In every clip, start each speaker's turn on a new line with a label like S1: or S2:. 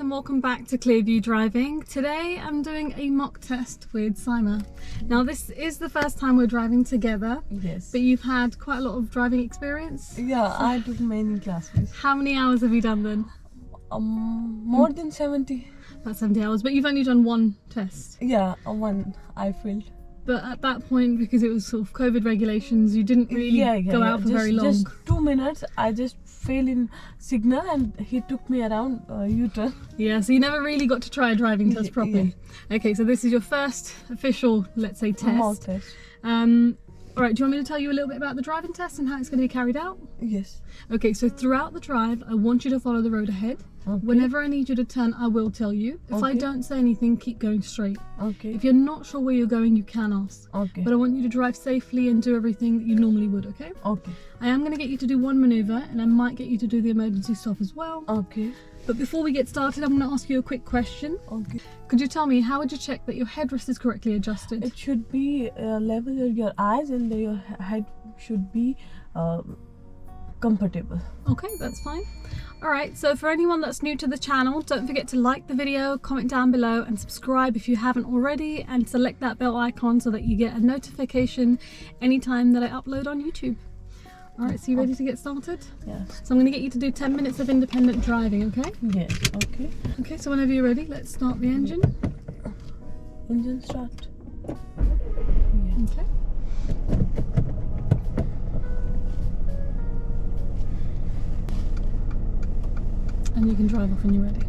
S1: and welcome back to Clearview Driving. Today I'm doing a mock test with Saima. Now this is the first time we're driving together.
S2: Yes.
S1: But you've had quite a lot of driving experience.
S2: Yeah, I took many classes.
S1: How many hours have you done then?
S2: More than 70.
S1: About 70 hours, but you've only done one test.
S2: Yeah, one I failed.
S1: But at that point, because it was sort of COVID regulations, you didn't really go out for very long.
S2: Just 2 minutes, I just failed in signal and he took me around U-turn.
S1: Yeah, so you never really got to try a driving test properly. Yeah. Okay, so this is your first official, let's say, test.
S2: Mock test.
S1: All right, do you want me to tell you a little bit about the driving test and how it's going to be carried out?
S2: Yes.
S1: Okay, so throughout the drive, I want you to follow the road ahead.
S2: Okay.
S1: Whenever I need you to turn, I will tell you. If I don't say anything, keep going straight.
S2: Okay.
S1: If you're not sure where you're going, you can ask.
S2: Okay.
S1: But I want you to drive safely and do everything that you normally would, okay?
S2: Okay.
S1: I am going to get you to do one manoeuvre and I might get you to do the emergency stop as well.
S2: Okay.
S1: But before we get started, I'm going to ask you a quick question.
S2: Okay.
S1: Could you tell me, how would you check that your headrest is correctly adjusted?
S2: It should be level with your eyes and your head should be comfortable.
S1: Okay, that's fine. Alright, so for anyone that's new to the channel, don't forget to like the video, comment down below and subscribe if you haven't already, and select that bell icon so that you get a notification anytime that I upload on YouTube. Alright, so you ready to get started?
S2: Yes.
S1: So I'm going to get you to do 10 minutes of independent driving, okay?
S2: Yes, okay.
S1: Okay, so whenever you're ready, let's start the engine.
S2: Engine start.
S1: Yeah. Okay. And you can drive off when you're ready.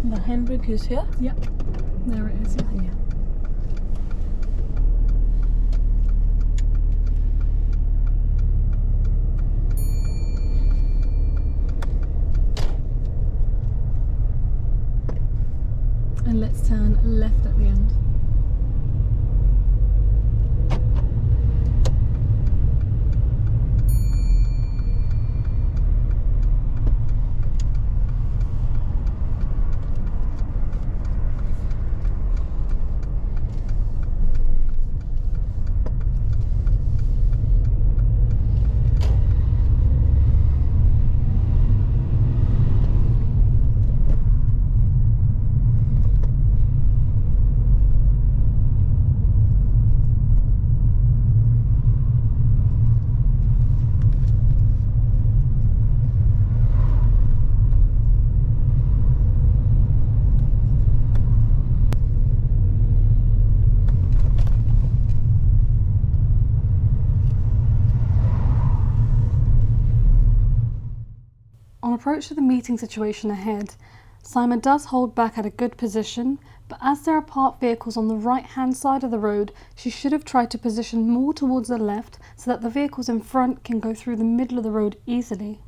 S2: The handbrake is here?
S1: Yep, there it is. Yeah. And let's turn left at the end. On approach to the meeting situation ahead, Saima does hold back at a good position, but as there are parked vehicles on the right hand side of the road, she should have tried to position more towards the left so that the vehicles in front can go through the middle of the road easily.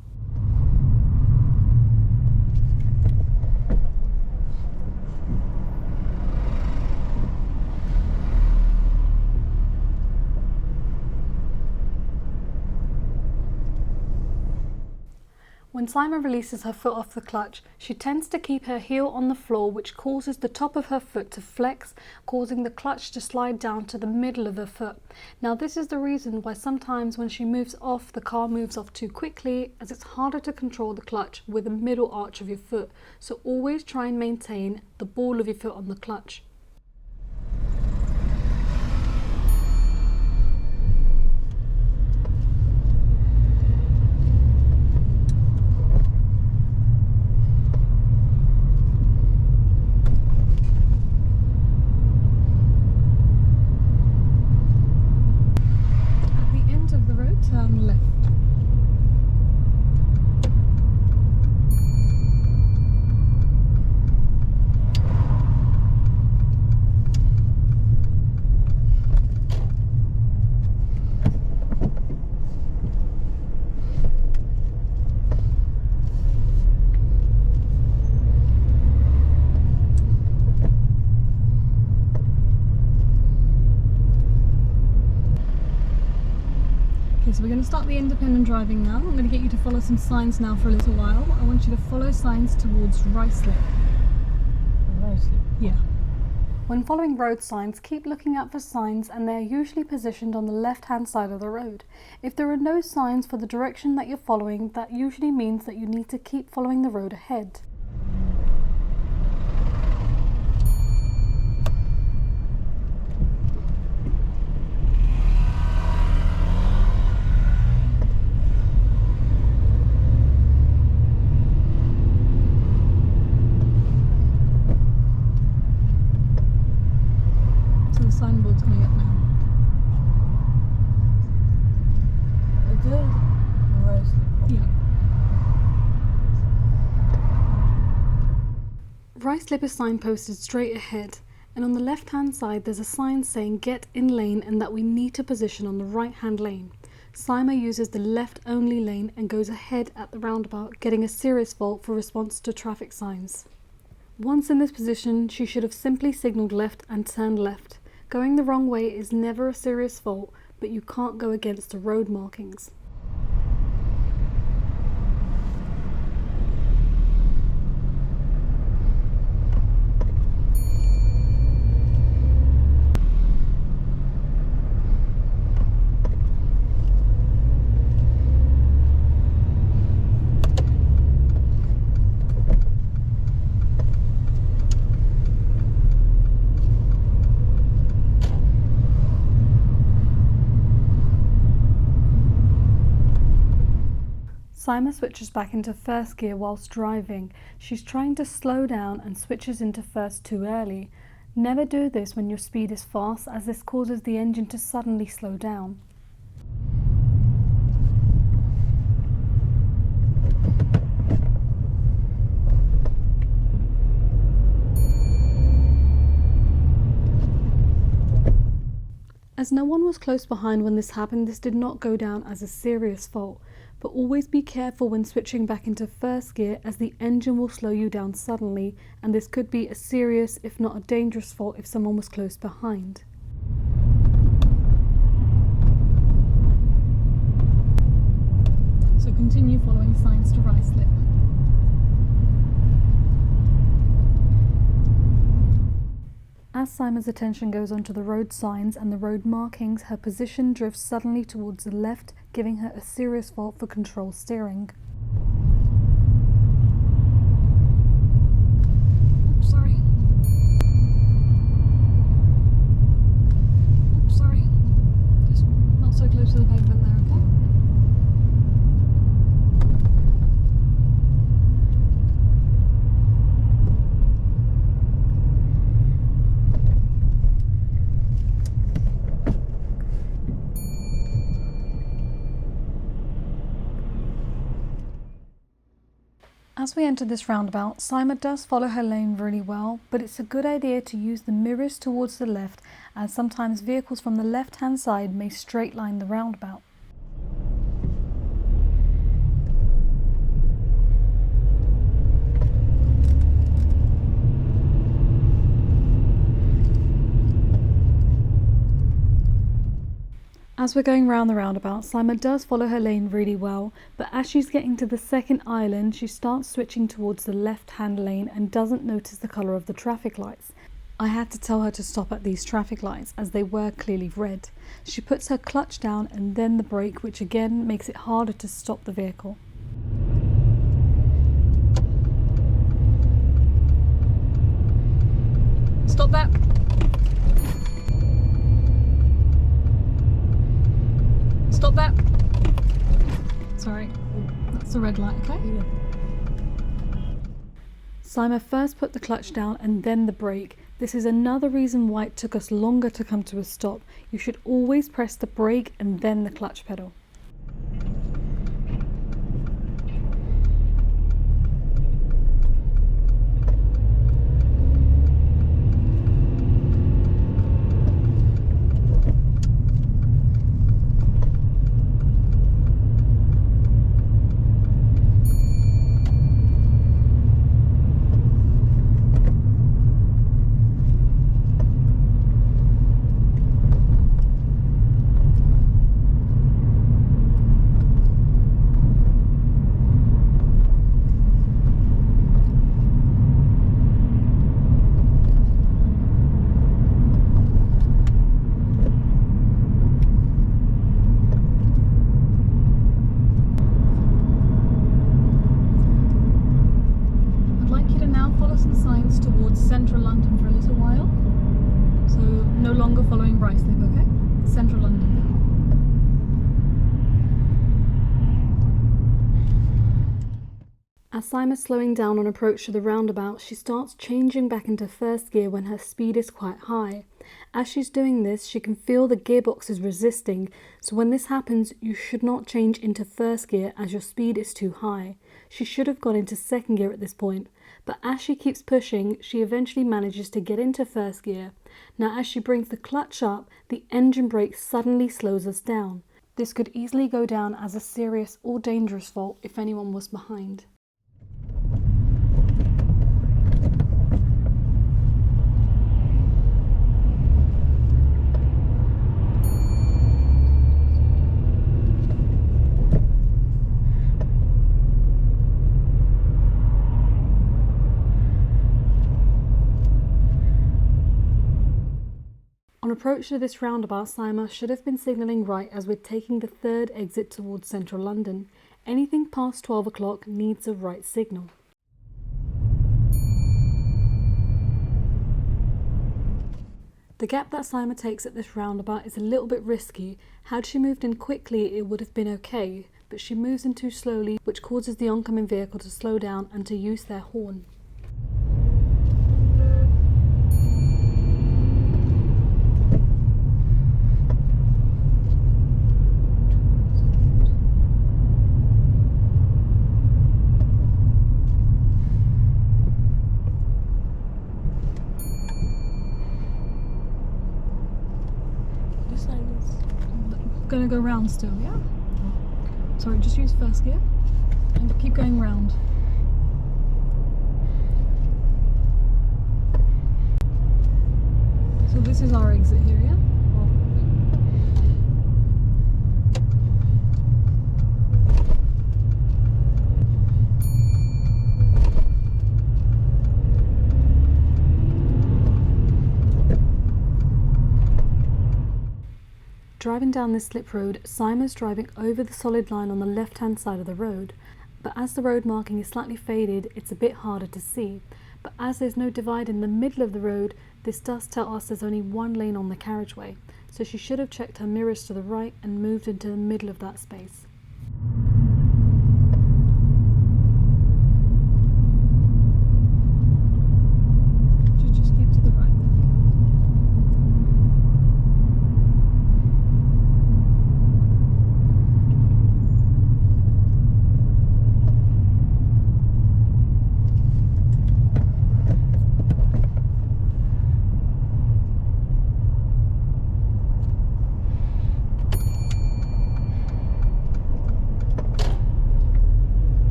S1: When Saima releases her foot off the clutch, she tends to keep her heel on the floor, which causes the top of her foot to flex, causing the clutch to slide down to the middle of her foot. Now this is the reason why sometimes when she moves off, the car moves off too quickly, as it's harder to control the clutch with the middle arch of your foot. So always try and maintain the ball of your foot on the clutch. Turn left. So we're going to start the independent driving now. I'm going to get you to follow some signs now for a little while. I want you to follow signs towards right slip.
S2: Right slip?
S1: Yeah. When following road signs, keep looking out for signs, and they are usually positioned on the left-hand side of the road. If there are no signs for the direction that you're following, that usually means that you need to keep following the road ahead. slip is signposted straight ahead, and on the left hand side there's a sign saying get in lane and that we need to position on the right hand lane. Saima uses the left only lane and goes ahead at the roundabout, getting a serious fault for response to traffic signs. Once in this position, she should have simply signalled left and turned left. Going the wrong way is never a serious fault, but you can't go against the road markings. Saima switches back into first gear whilst driving. She's trying to slow down and switches into first too early. Never do this when your speed is fast, as this causes the engine to suddenly slow down. As no one was close behind when this happened, this did not go down as a serious fault. But always be careful when switching back into first gear, as the engine will slow you down suddenly, and this could be a serious, if not a dangerous fault if someone was close behind. So continue following signs to right slip. As Saima's attention goes onto the road signs and the road markings, her position drifts suddenly towards the left, giving her a serious fault for control steering. Oops, sorry. Oops, sorry. Just not so close to the pavement there, okay? As we enter this roundabout, Saima does follow her lane really well, but it's a good idea to use the mirrors towards the left, as sometimes vehicles from the left hand side may straight line the roundabout. As we're going round the roundabout, Saima does follow her lane really well, but as she's getting to the second island, she starts switching towards the left-hand lane and doesn't notice the colour of the traffic lights. I had to tell her to stop at these traffic lights as they were clearly red. She puts her clutch down and then the brake, which again makes it harder to stop the vehicle. Stop that! Stop that! Sorry, that's the red light, okay? Yeah. Saima first put the clutch down and then the brake. This is another reason why it took us longer to come to a stop. You should always press the brake and then the clutch pedal. Central London for a little while, so no longer following right slip, okay? Central London. As Saima's slowing down on approach to the roundabout, she starts changing back into first gear when her speed is quite high. As she's doing this, she can feel the gearbox is resisting, so when this happens, you should not change into first gear as your speed is too high. She should have gone into second gear at this point. But as she keeps pushing, she eventually manages to get into first gear. Now as she brings the clutch up, the engine brake suddenly slows us down. This could easily go down as a serious or dangerous fault if anyone was behind. On approach to this roundabout, Saima should have been signalling right as we're taking the third exit towards central London. Anything past 12 o'clock needs a right signal. The gap that Saima takes at this roundabout is a little bit risky. Had she moved in quickly, it would have been okay, but she moves in too slowly, which causes the oncoming vehicle to slow down and to use their horn. Gonna go round still, yeah? Sorry, just use first gear and keep going round. So this is our exit here, yeah? Driving down this slip road, Saima's driving over the solid line on the left-hand side of the road, but as the road marking is slightly faded, it's a bit harder to see. But as there's no divide in the middle of the road, this does tell us there's only one lane on the carriageway, so she should have checked her mirrors to the right and moved into the middle of that space. Just keep to the right.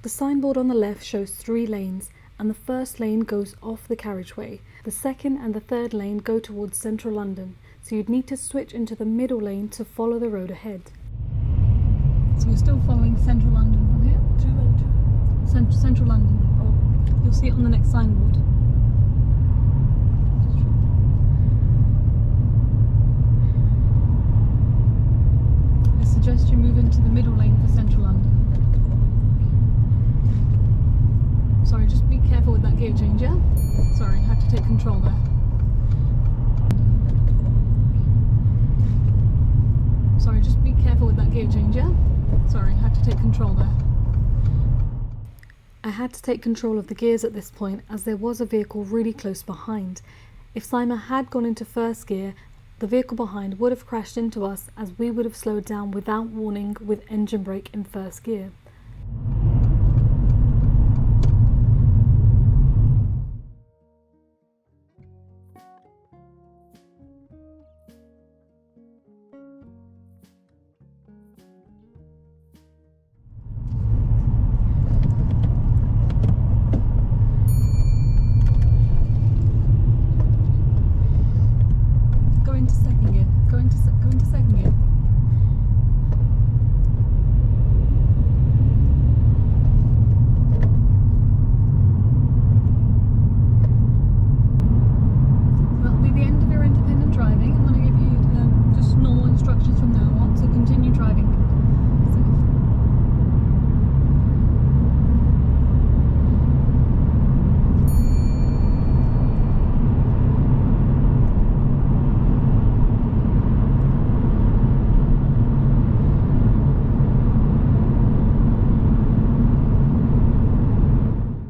S1: The signboard on the left shows 3 lanes, and the first lane goes off the carriageway. The second and the third lane go towards central London, so you'd need to switch into the middle lane to follow the road ahead. So we're still following central London from here? Central London. Oh, you'll see it on the next signboard. I suggest you move into the middle lane for central London. Sorry, just be careful with that gear change, yeah? Sorry, I had to take control there. Sorry, just be careful with that gear change, yeah? Sorry, I had to take control there. I had to take control of the gears at this point as there was a vehicle really close behind. If Saima had gone into first gear, the vehicle behind would have crashed into us as we would have slowed down without warning with engine brake in first gear.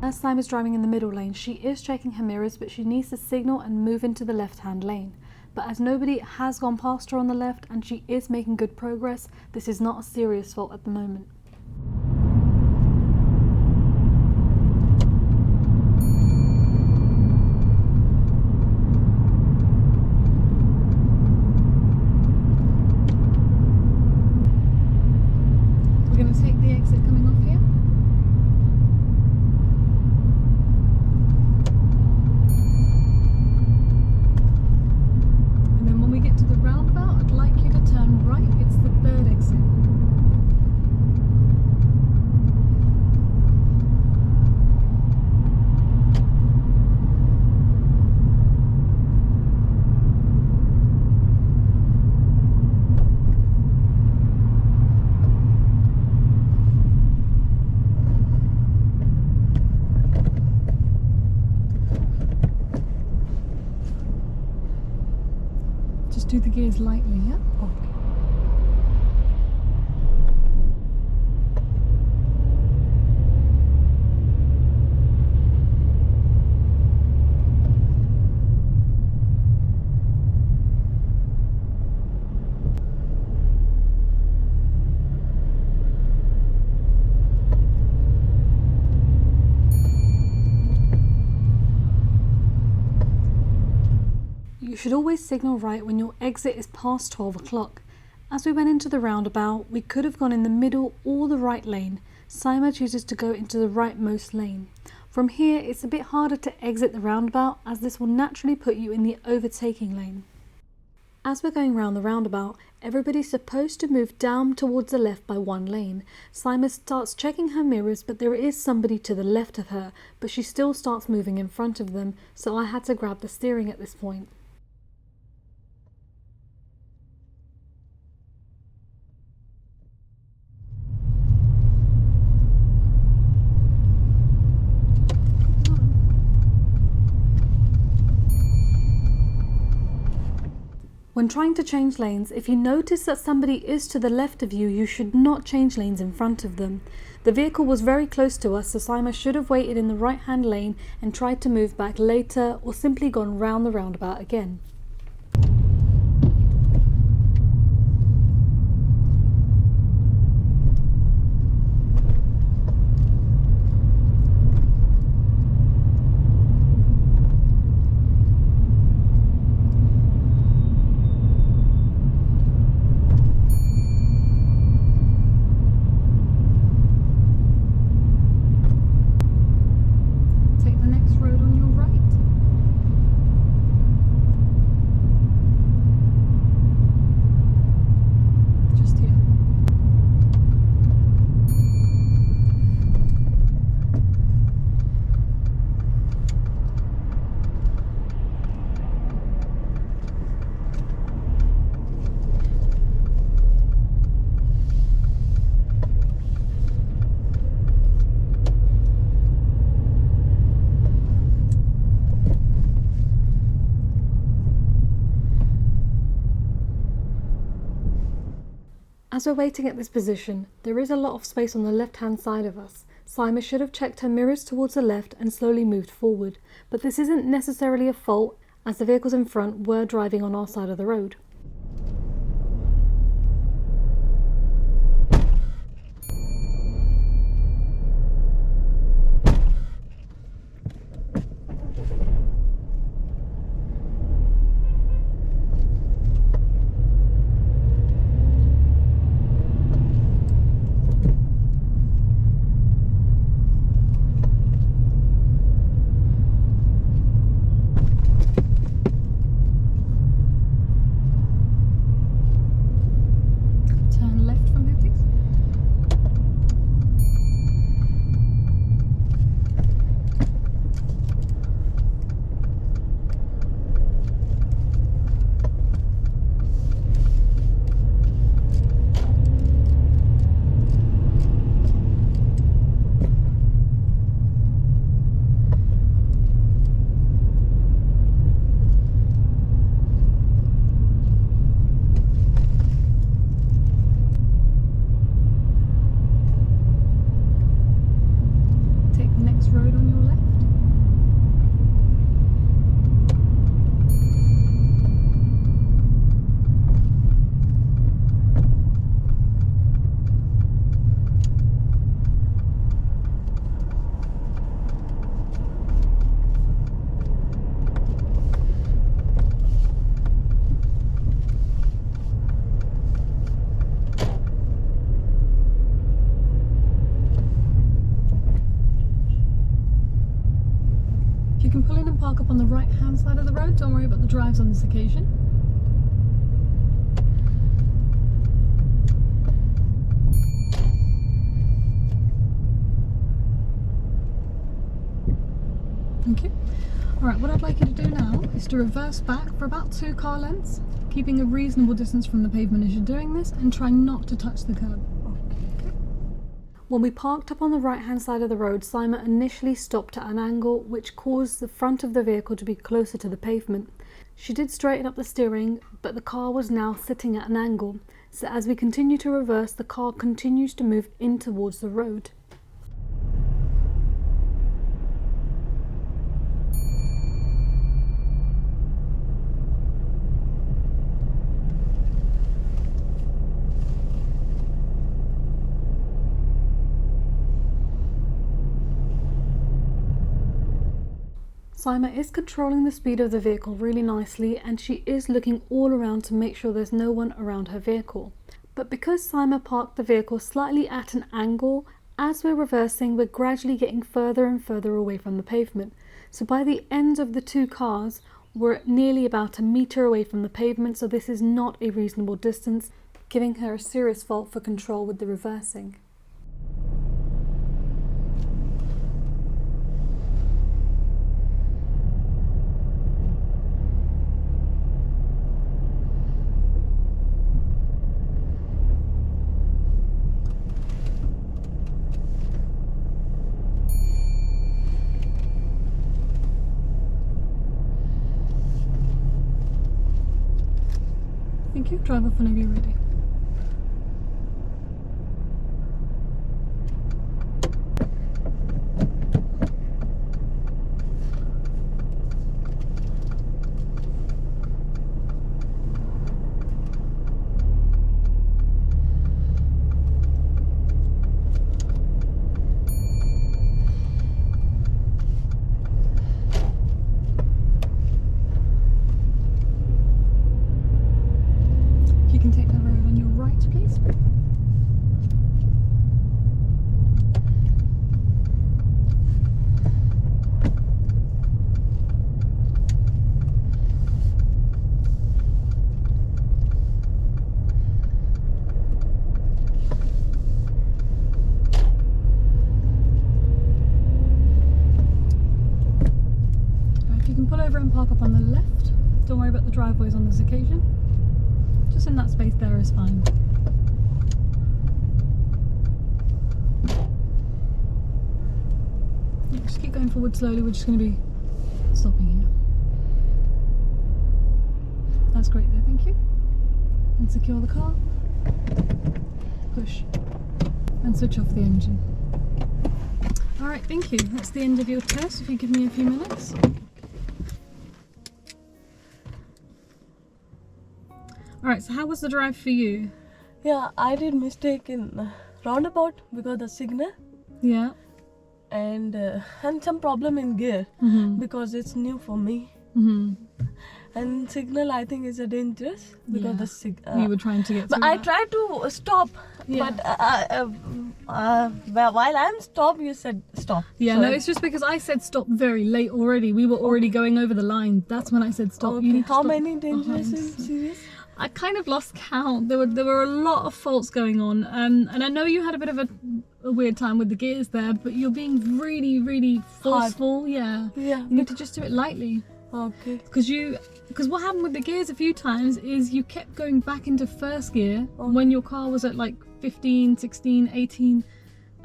S1: As Saima's driving in the middle lane, she is checking her mirrors, but she needs to signal and move into the left-hand lane. but as nobody has gone past her on the left and she is making good progress, this is not a serious fault at the moment. We're going to take the exit coming off here. And then when we get to the roundabout, I'd like you to turn right. It's the third exit. Just do the gears lightly, yeah? Okay. You should always signal right when your exit is past 12 o'clock. As we went into the roundabout, we could have gone in the middle or the right lane. Saima chooses to go into the rightmost lane. From here, it's a bit harder to exit the roundabout as this will naturally put you in the overtaking lane. As we're going round the roundabout, everybody's supposed to move down towards the left by one lane. Saima starts checking her mirrors, but there is somebody to the left of her, but she still starts moving in front of them, so I had to grab the steering at this point. When trying to change lanes, if you notice that somebody is to the left of you, you should not change lanes in front of them. The vehicle was very close to us, so Saima should have waited in the right-hand lane and tried to move back later or simply gone round the roundabout again. As we're waiting at this position, there is a lot of space on the left-hand side of us. Saima should have checked her mirrors towards the left and slowly moved forward, but this isn't necessarily a fault as the vehicles in front were driving on our side of the road. park up on the right hand side of the road. Don't worry about the drives on this occasion. Thank you. Alright, what I'd like you to do now is to reverse back for about 2 car lengths, keeping a reasonable distance from the pavement as you're doing this, and try not to touch the curb. Okay. When we parked up on the right hand side of the road, Saima initially stopped at an angle which caused the front of the vehicle to be closer to the pavement. She did straighten up the steering, but the car was now sitting at an angle, so as we continue to reverse, the car continues to move in towards the road. Saima is controlling the speed of the vehicle really nicely, and she is looking all around to make sure there's no one around her vehicle. But because Saima parked the vehicle slightly at an angle, as we're reversing, we're gradually getting further and further away from the pavement. So by the end of the 2 cars, we're nearly about a metre away from the pavement, so this is not a reasonable distance, giving her a serious fault for control with the reversing. Thank you. Drive off whenever you're ready. And park up on the left. Don't worry about the driveways on this occasion. Just in that space there is fine. Just keep going forward slowly. We're just going to be stopping here. That's great there, thank you. And secure the car. Push. And switch off the engine. Alright, thank you. That's the end of your test. If you give me a few minutes. Alright, so how was the drive for you?
S2: Yeah, I did mistake in roundabout because the signal.
S1: Yeah.
S2: And some problem in gear because it's new for me. And signal I think is a dangerous because the signal.
S1: You were trying to get through
S2: but I tried to stop, but while I'm stopped, you said stop.
S1: Yeah, so no, it's just because I said stop very late already. We were already going over the line. That's when I said stop.
S2: Okay.
S1: You need to
S2: How
S1: stop
S2: many dangerous and serious?
S1: I kind of lost count. There were a lot of faults going on, and I know you had a bit of a weird time with the gears there, but you're being really forceful. Yeah. You need to just do it lightly.
S2: Okay.
S1: Because what happened with the gears a few times is you kept going back into first gear when your car was at like 15, 16, 18,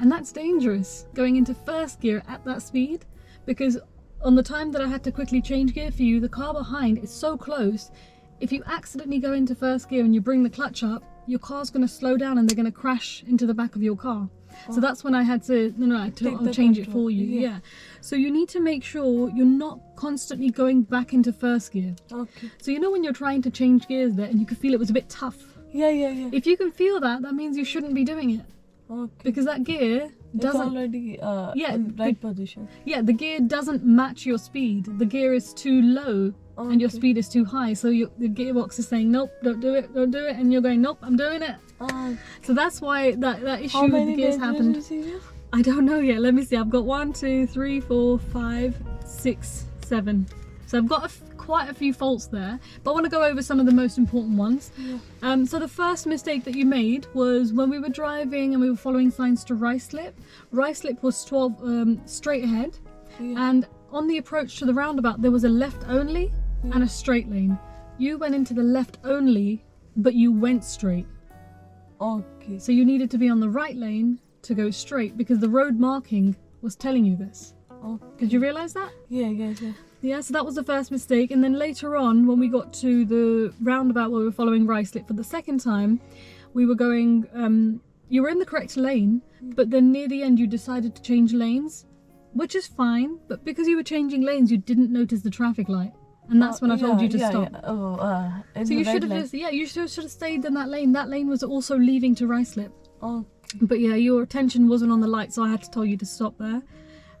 S1: and that's dangerous going into first gear at that speed, because on the time that I had to quickly change gear for you, the car behind is so close. If you accidentally go into first gear and you bring the clutch up, your car's going to slow down and they're going to crash into the back of your car. So that's when I had to, I'll change it for you. Yeah. So you need to make sure you're not constantly going back into first gear.
S2: Okay.
S1: So when you're trying to change gears there and you could feel it was a bit tough.
S2: Yeah.
S1: If you can feel that, that means you shouldn't be doing it.
S2: Okay.
S1: Because that gear doesn't...
S2: It's already in right position.
S1: Yeah, the gear doesn't match your speed. The gear is too low. And your speed is too high, so the gearbox is saying nope, don't do it, and you're going nope, I'm doing it. So that's why that issue with the gears happened. I don't know yet. Let me see. I've got 1, 2, 3, 4, 5, 6, 7. So I've got quite a few faults there, but I want to go over some of the most important ones.
S2: Yeah.
S1: So the first mistake that you made was when we were driving and we were following signs to Ruislip. Ruislip was 12 straight ahead,
S2: Yeah.
S1: and on the approach to the roundabout there was a left only and a straight lane. You went into the left only, but you went straight.
S2: Okay.
S1: So you needed to be on the right lane to go straight because the road marking was telling you this.
S2: Okay.
S1: Did you realise that?
S2: Yeah, yeah, yeah.
S1: Yeah, so that was the first mistake. And then later on, when we got to the roundabout where we were following Ruislip for the second time, we were going, you were in the correct lane, but then near the end you decided to change lanes, which is fine, but because you were changing lanes, you didn't notice the traffic light. And that's when I told you to stop.
S2: Yeah. Oh,
S1: So you should have you should have stayed in that lane. That lane was also leaving to Ruislip.
S2: Oh,
S1: But yeah, your attention wasn't on the light, so I had to tell you to stop there.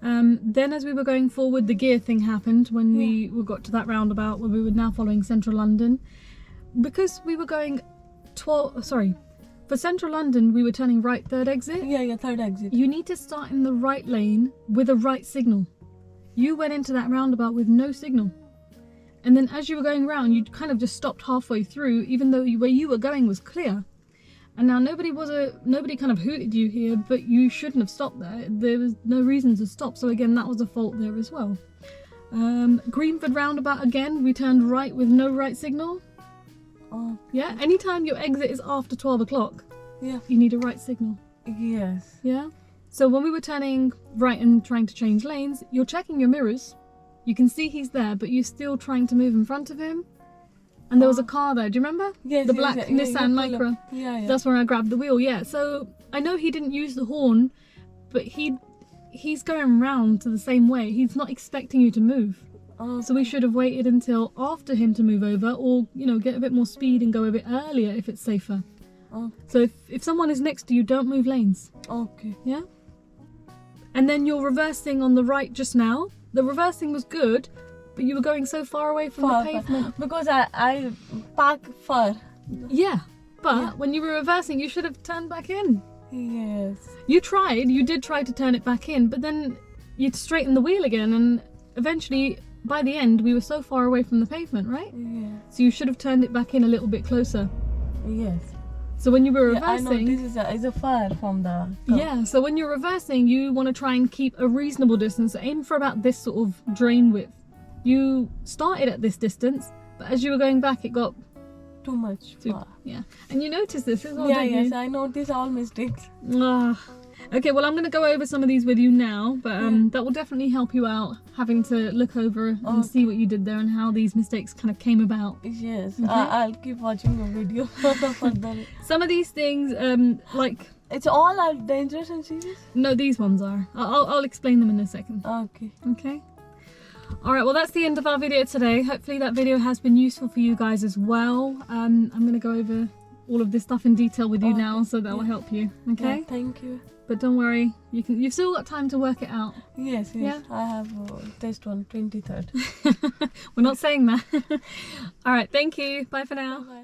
S1: Then as we were going forward, the gear thing happened when we got to that roundabout where we were now following Central London. Because we were going for Central London, we were turning right, third exit.
S2: yeah, third exit.
S1: You need to start in the right lane with a right signal. You went into that roundabout with no signal. And then as you were going round, you kind of just stopped halfway through, even though where you were going was clear. And now nobody kind of hooted you here, but you shouldn't have stopped there. There was no reason to stop. So again, that was a fault there as well. Greenford roundabout again, we turned right with no right signal.
S2: Oh,
S1: Yeah, anytime your exit is after 12 o'clock,
S2: yeah.
S1: you need a right signal.
S2: Yes.
S1: Yeah. So when we were turning right and trying to change lanes, you're checking your mirrors. You can see he's there, but you're still trying to move in front of him. And there was a car there, do you remember?
S2: Yes,
S1: The
S2: yes,
S1: black
S2: yeah,
S1: Nissan Micra.
S2: Yeah, yeah.
S1: That's where I grabbed the wheel, yeah. So I know he didn't use the horn, but he's going round to the same way. He's not expecting you to move.
S2: Oh,
S1: So we should have waited until after him to move over, or, you know, get a bit more speed and go a bit earlier if it's safer.
S2: oh,
S1: So if someone is next to you, don't move lanes,
S2: okay.
S1: yeah? And then you're reversing on the right just now. The reversing was good, but you were going so far away from the pavement.
S2: Because I park far.
S1: Yeah, but
S2: Yeah.
S1: when you were reversing, you should have turned back in.
S2: Yes.
S1: You did try to turn it back in, but then you'd straighten the wheel again, and eventually, by the end, we were so far away from the pavement, right?
S2: Yeah.
S1: So you should have turned it back in a little bit closer.
S2: Yes.
S1: So when you were
S2: Yeah, I know
S1: reversing,
S2: this is a far from the curb.
S1: yeah, so when you're reversing, you want to try and keep a reasonable distance. Aim for about this sort of drain width. You started at this distance, but as you were going back, it got
S2: Too much
S1: too,
S2: far.
S1: yeah. And you noticed this as well,
S2: Yeah,
S1: didn't
S2: yes,
S1: you?
S2: I notice all mistakes.
S1: Ah. Okay, well, I'm going to go over some of these with you now, but that will definitely help you out, having to look over and see what you did there and how these mistakes kind of came about.
S2: Yes,
S1: Okay.
S2: I'll keep watching your video further.
S1: Some of these things, like,
S2: It's all are dangerous and serious?
S1: no, these ones are. I'll explain them in a second.
S2: Okay.
S1: Okay. Alright, well, that's the end of our video today. Hopefully that video has been useful for you guys as well. I'm going to go over all of this stuff in detail with you now, so that will help you. Okay?
S2: Yeah, thank you.
S1: But don't worry, you've still got time to work it out.
S2: Yes,
S1: Yeah?
S2: I have test on 23rd.
S1: We're not saying that. Alright, thank you. Bye for now.
S2: Bye.